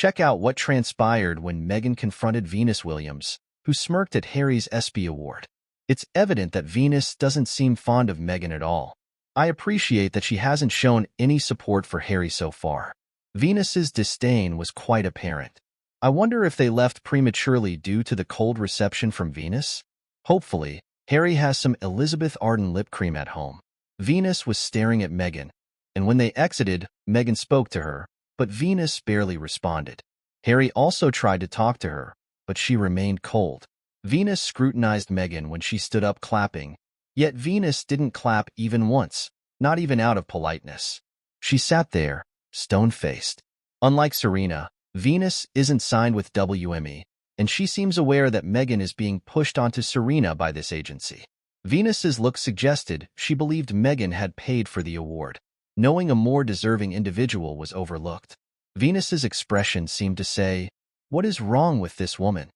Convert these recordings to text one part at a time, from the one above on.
Check out what transpired when Meghan confronted Venus Williams, who smirked at Harry's ESPY award. It's evident that Venus doesn't seem fond of Meghan at all. I appreciate that she hasn't shown any support for Harry so far. Venus's disdain was quite apparent. I wonder if they left prematurely due to the cold reception from Venus? Hopefully, Harry has some Elizabeth Arden lip cream at home. Venus was staring at Meghan, and when they exited, Meghan spoke to her, but Venus barely responded. Harry also tried to talk to her, but she remained cold. Venus scrutinized Meghan when she stood up clapping, yet Venus didn't clap even once, not even out of politeness. She sat there, stone-faced. Unlike Serena, Venus isn't signed with WME, and she seems aware that Meghan is being pushed onto Serena by this agency. Venus's look suggested she believed Meghan had paid for the award, knowing a more deserving individual was overlooked. Venus's expression seemed to say, "What is wrong with this woman?"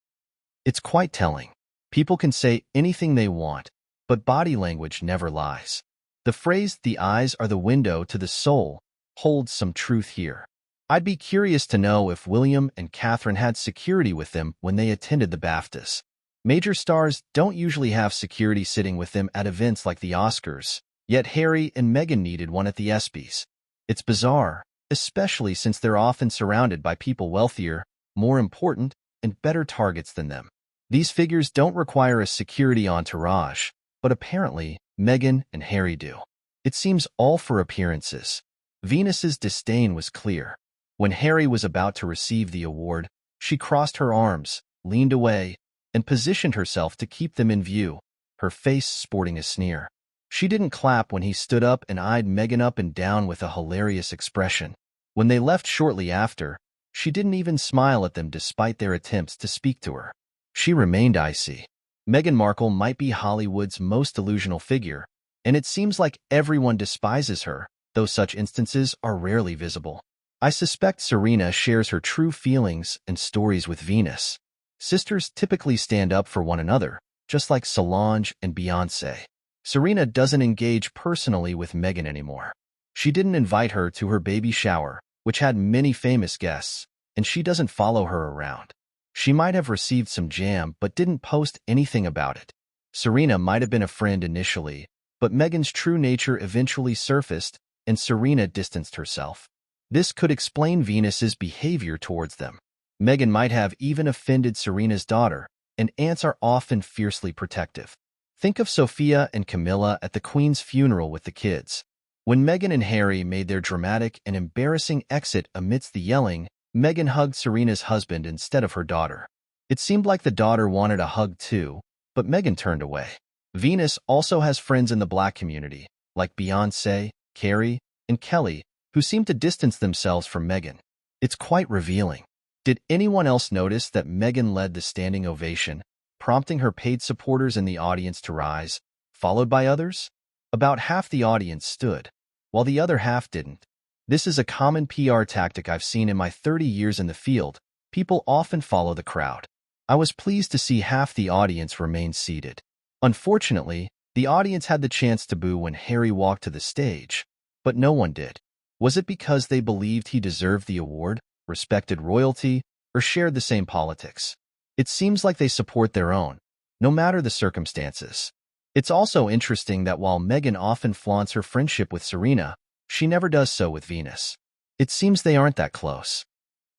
It's quite telling. People can say anything they want, but body language never lies. The phrase, "the eyes are the window to the soul," holds some truth here. I'd be curious to know if William and Catherine had security with them when they attended the BAFTAs. Major stars don't usually have security sitting with them at events like the Oscars, yet Harry and Meghan needed one at the ESPYs. It's bizarre, especially since they're often surrounded by people wealthier, more important, and better targets than them. These figures don't require a security entourage, but apparently, Meghan and Harry do. It seems all for appearances. Venus's disdain was clear. When Harry was about to receive the award, she crossed her arms, leaned away, and positioned herself to keep them in view, her face sporting a sneer. She didn't clap when he stood up and eyed Meghan up and down with a hilarious expression. When they left shortly after, she didn't even smile at them despite their attempts to speak to her. She remained icy. Meghan Markle might be Hollywood's most delusional figure, and it seems like everyone despises her, though such instances are rarely visible. I suspect Serena shares her true feelings and stories with Venus. Sisters typically stand up for one another, just like Solange and Beyoncé. Serena doesn't engage personally with Meghan anymore. She didn't invite her to her baby shower, which had many famous guests, and she doesn't follow her around. She might have received some jam but didn't post anything about it. Serena might have been a friend initially, but Meghan's true nature eventually surfaced, and Serena distanced herself. This could explain Venus's behavior towards them. Meghan might have even offended Serena's daughter, and aunts are often fiercely protective. Think of Sophia and Camilla at the Queen's funeral with the kids. When Meghan and Harry made their dramatic and embarrassing exit amidst the yelling, Meghan hugged Serena's husband instead of her daughter. It seemed like the daughter wanted a hug too, but Meghan turned away. Venus also has friends in the Black community, like Beyoncé, Carrie, and Kelly, who seem to distance themselves from Meghan. It's quite revealing. Did anyone else notice that Meghan led the standing ovation, prompting her paid supporters in the audience to rise, followed by others? About half the audience stood, while the other half didn't. This is a common PR tactic I've seen in my 30 years in the field. People often follow the crowd. I was pleased to see half the audience remain seated. Unfortunately, the audience had the chance to boo when Harry walked to the stage, but no one did. Was it because they believed he deserved the award, respected royalty, or shared the same politics? It seems like they support their own, no matter the circumstances. It's also interesting that while Meghan often flaunts her friendship with Serena, she never does so with Venus. It seems they aren't that close.